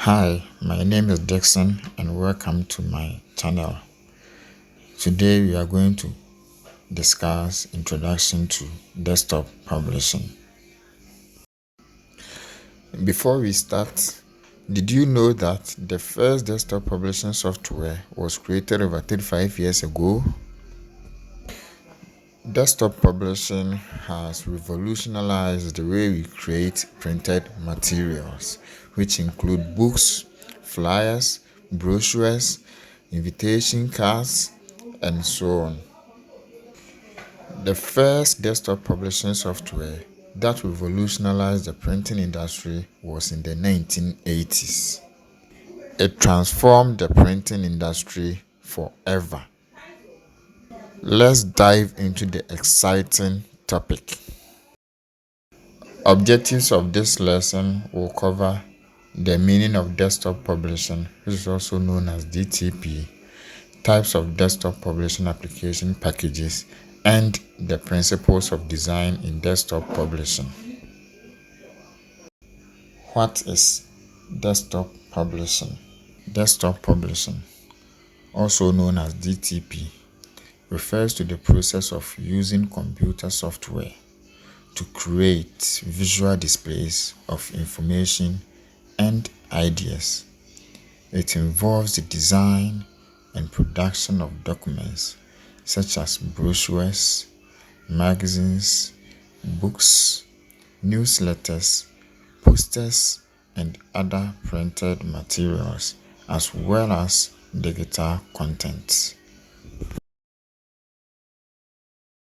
Hi, my name is Dixon and welcome to my channel. Today we are going to discuss introduction to desktop publishing. Before we start, did you know that the first desktop publishing software was created over 35 years ago? Desktop publishing has revolutionized the way we create printed materials, which include books, flyers, brochures, invitation cards, and so on. The first desktop publishing software that revolutionized the printing industry was in the 1980s. It transformed the printing industry forever. Let's dive into the exciting topic. Objectives of this lesson will cover the meaning of desktop publishing, which is also known as DTP, types of desktop publishing application packages, and the principles of design in desktop publishing. What is desktop publishing? Desktop publishing, also known as DTP, refers to the process of using computer software to create visual displays of information and ideas. It involves the design and production of documents such as brochures, magazines, books, newsletters, posters, and other printed materials, as well as digital content.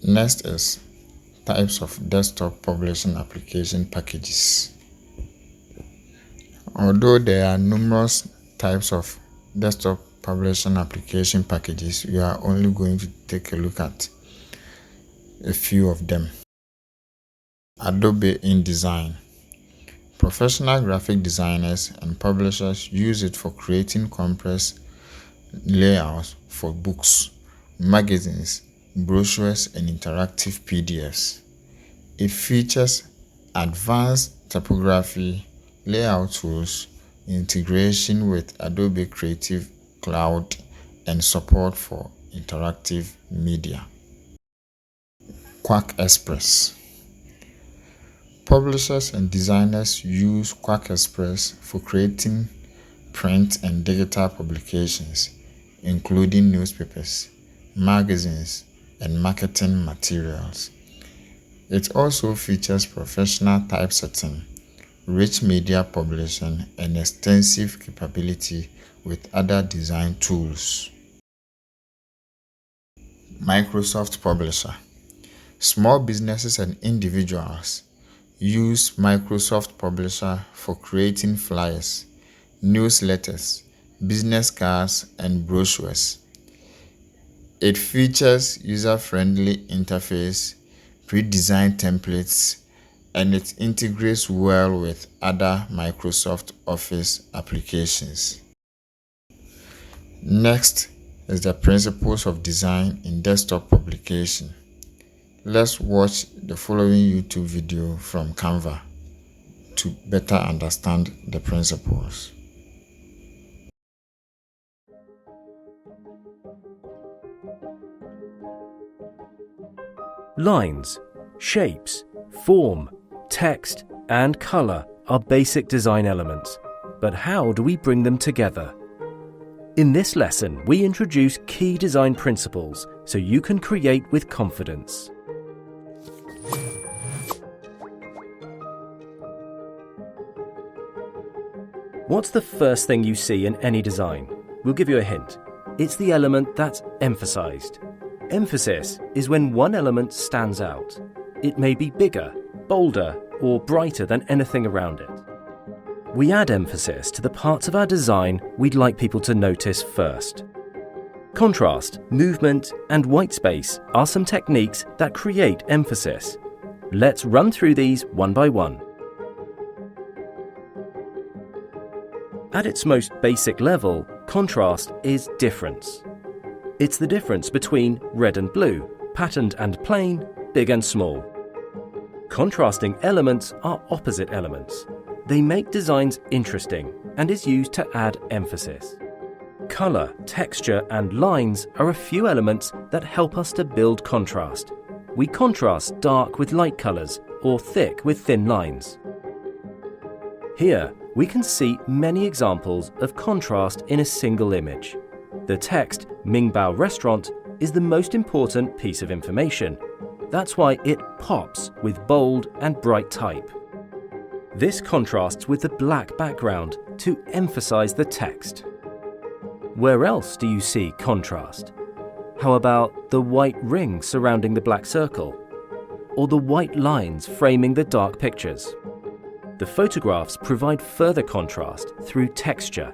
Next is types of desktop publishing application packages. Although there are numerous types of desktop publishing application packages, we are only going to take a look at a few of them. Adobe InDesign. Professional graphic designers and publishers use it for creating compressed layouts for books, magazines, brochures, and interactive PDFs. It features advanced typography, layout tools, integration with Adobe Creative Cloud, and support for interactive media. QuackExpress. Publishers and designers use QuackExpress for creating print and digital publications, including newspapers, magazines, and marketing materials. It also features professional typesetting, rich media publishing, and extensive capability with other design tools. Microsoft Publisher. Small businesses and individuals use Microsoft Publisher for creating flyers, newsletters, business cards, and brochures. It features user-friendly interface, pre-designed templates, and it integrates well with other Microsoft Office applications. Next is the principles of design in desktop publication. Let's watch the following YouTube video from Canva to better understand the principles. Lines, shapes, form, text, and color are basic design elements, but how do we bring them together? In this lesson, we introduce key design principles so you can create with confidence. What's the first thing you see in any design? We'll give you a hint. It's the element that's emphasized. Emphasis is when one element stands out. It may be bigger, bolder, or brighter than anything around it. We add emphasis to the parts of our design we'd like people to notice first. Contrast, movement, and white space are some techniques that create emphasis. Let's run through these one by one. At its most basic level, contrast is difference. It's the difference between red and blue, patterned and plain, big and small. Contrasting elements are opposite elements. They make designs interesting and is used to add emphasis. Colour, texture and lines are a few elements that help us to build contrast. We contrast dark with light colours or thick with thin lines. Here, we can see many examples of contrast in a single image. The text Mingbao Restaurant is the most important piece of information. That's why it pops with bold and bright type. This contrasts with the black background to emphasize the text. Where else do you see contrast? How about the white ring surrounding the black circle? Or the white lines framing the dark pictures? The photographs provide further contrast through texture,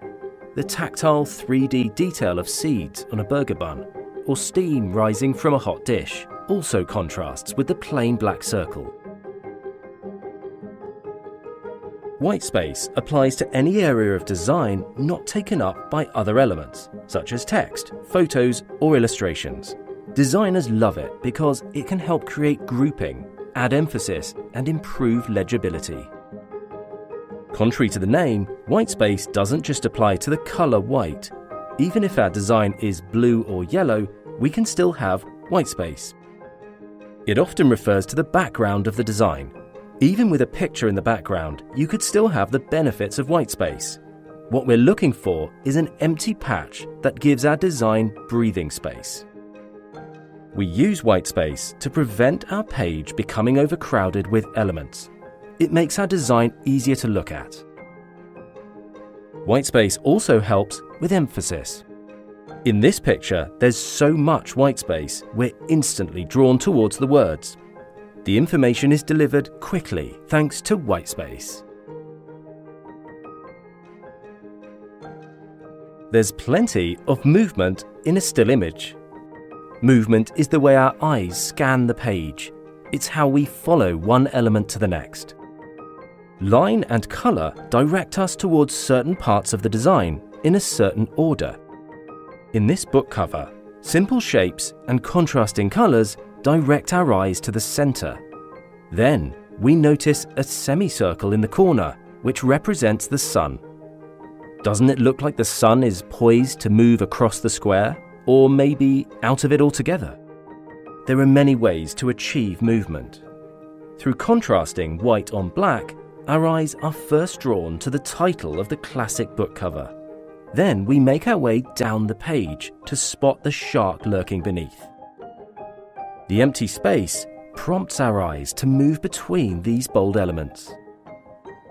the tactile 3D detail of seeds on a burger bun, or steam rising from a hot dish, also contrasts with the plain black circle. White space applies to any area of design not taken up by other elements, such as text, photos, or illustrations. Designers love it because it can help create grouping, add emphasis, and improve legibility. Contrary to the name, white space doesn't just apply to the colour white. Even if our design is blue or yellow, we can still have white space. It often refers to the background of the design. Even with a picture in the background, you could still have the benefits of white space. What we're looking for is an empty patch that gives our design breathing space. We use white space to prevent our page becoming overcrowded with elements. It makes our design easier to look at. White space also helps with emphasis. In this picture, there's so much white space, we're instantly drawn towards the words. The information is delivered quickly thanks to white space. There's plenty of movement in a still image. Movement is the way our eyes scan the page. It's how we follow one element to the next. Line and colour direct us towards certain parts of the design in a certain order. In this book cover, simple shapes and contrasting colours direct our eyes to the centre. Then, we notice a semicircle in the corner, which represents the sun. Doesn't it look like the sun is poised to move across the square, or maybe out of it altogether? There are many ways to achieve movement. Through contrasting white on black, our eyes are first drawn to the title of the classic book cover. Then we make our way down the page to spot the shark lurking beneath. The empty space prompts our eyes to move between these bold elements.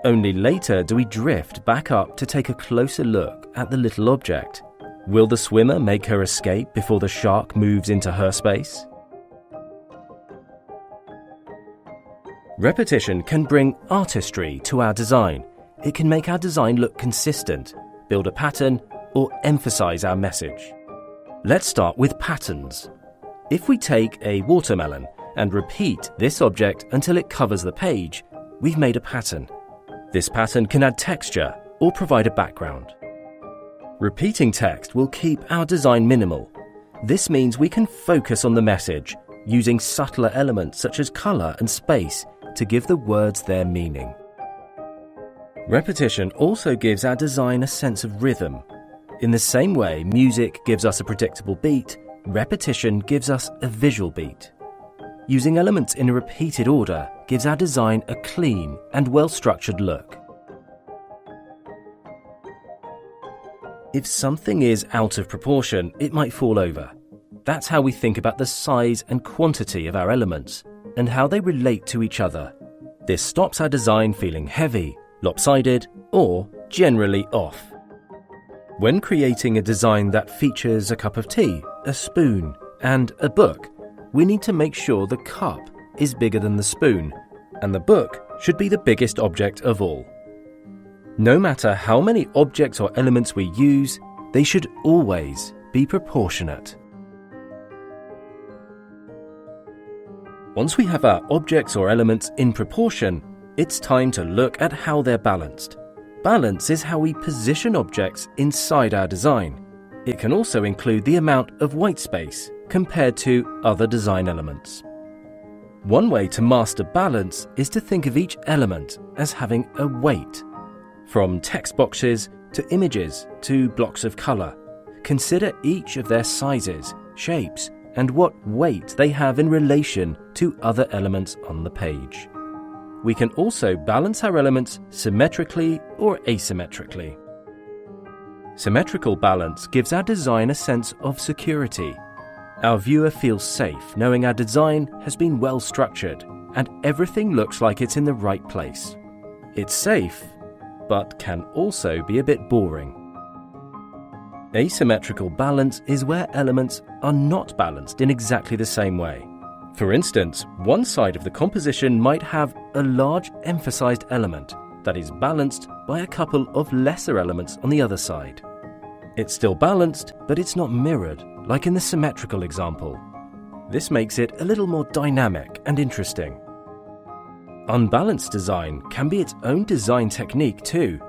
Only later do we drift back up to take a closer look at the little object. Will the swimmer make her escape before the shark moves into her space? Repetition can bring artistry to our design. It can make our design look consistent, build a pattern, or emphasize our message. Let's start with patterns. If we take a watermelon and repeat this object until it covers the page, we've made a pattern. This pattern can add texture or provide a background. Repeating text will keep our design minimal. This means we can focus on the message, using subtler elements such as color and space to give the words their meaning. Repetition also gives our design a sense of rhythm. In the same way music gives us a predictable beat, repetition gives us a visual beat. Using elements in a repeated order gives our design a clean and well-structured look. If something is out of proportion, it might fall over. That's how we think about the size and quantity of our elements and how they relate to each other. This stops our design feeling heavy, lopsided, or generally off. When creating a design that features a cup of tea, a spoon, and a book, we need to make sure the cup is bigger than the spoon, and the book should be the biggest object of all. No matter how many objects or elements we use, they should always be proportionate. Once we have our objects or elements in proportion, it's time to look at how they're balanced. Balance is how we position objects inside our design. It can also include the amount of white space compared to other design elements. One way to master balance is to think of each element as having a weight From text boxes to images to blocks of colour, consider each of their sizes, shapes, and what weight they have in relation to other elements on the page. We can also balance our elements symmetrically or asymmetrically. Symmetrical balance gives our design a sense of security. Our viewer feels safe knowing our design has been well structured and everything looks like it's in the right place. It's safe, but can also be a bit boring. Asymmetrical balance is where elements are not balanced in exactly the same way. For instance, one side of the composition might have a large emphasized element that is balanced by a couple of lesser elements on the other side. It's still balanced, but it's not mirrored, like in the symmetrical example. This makes it a little more dynamic and interesting. Unbalanced design can be its own design technique too.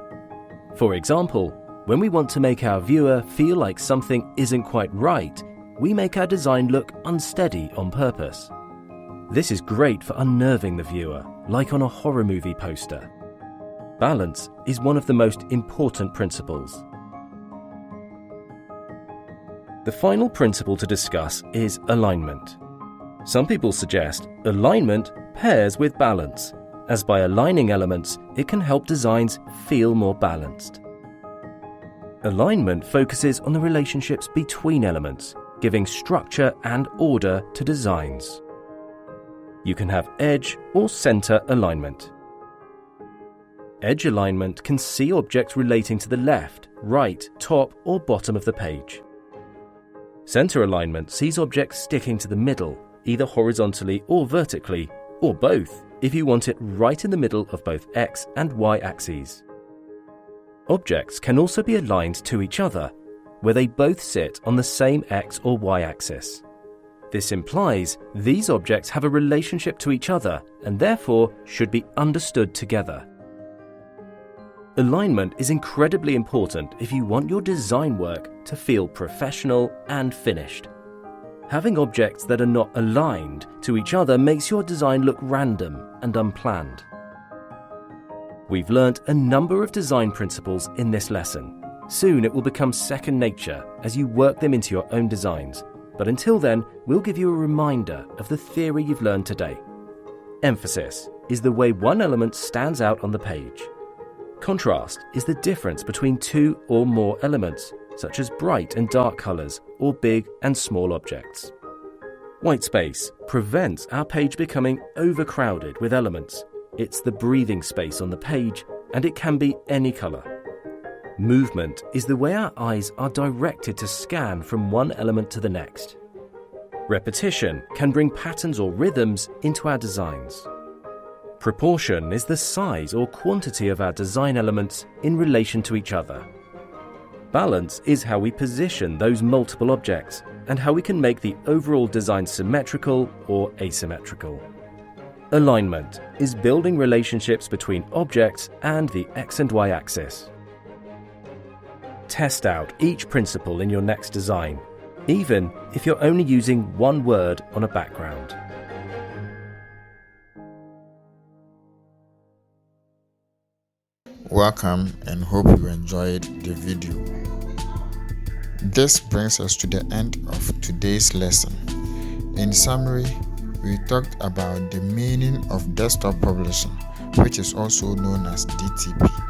For example, when we want to make our viewer feel like something isn't quite right, we make our design look unsteady on purpose. This is great for unnerving the viewer, like on a horror movie poster. Balance is one of the most important principles. The final principle to discuss is alignment. Some people suggest alignment pairs with balance, as by aligning elements, it can help designs feel more balanced. Alignment focuses on the relationships between elements, giving structure and order to designs. You can have edge or center alignment. Edge alignment can see objects relating to the left, right, top, or bottom of the page. Center alignment sees objects sticking to the middle, either horizontally or vertically, or both, if you want it right in the middle of both X and Y axes. Objects can also be aligned to each other, where they both sit on the same X or Y axis. This implies these objects have a relationship to each other and therefore should be understood together. Alignment is incredibly important if you want your design work to feel professional and finished. Having objects that are not aligned to each other makes your design look random and unplanned. We've learnt a number of design principles in this lesson. Soon it will become second nature as you work them into your own designs. But until then, we'll give you a reminder of the theory you've learned today. Emphasis is the way one element stands out on the page. Contrast is the difference between two or more elements, such as bright and dark colours or big and small objects. White space prevents our page becoming overcrowded with elements. It's the breathing space on the page, and it can be any colour. Movement is the way our eyes are directed to scan from one element to the next. Repetition can bring patterns or rhythms into our designs. Proportion is the size or quantity of our design elements in relation to each other. Balance is how we position those multiple objects and how we can make the overall design symmetrical or asymmetrical. Alignment is building relationships between objects and the X and Y axis. Test out each principle in your next design, even if you're only using one word on a background. Welcome and hope you enjoyed the video. This brings us to the end of today's lesson. In summary, we talked about the meaning of desktop publishing, which is also known as DTP.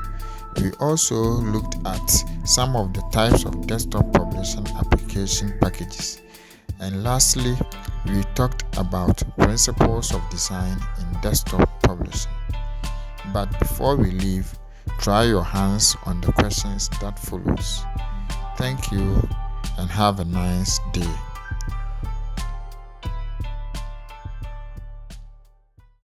We also looked at some of the types of desktop publishing application packages. And lastly, we talked about principles of design in desktop publishing. But before we leave, try your hands on the questions that follows. Thank you and have a nice day.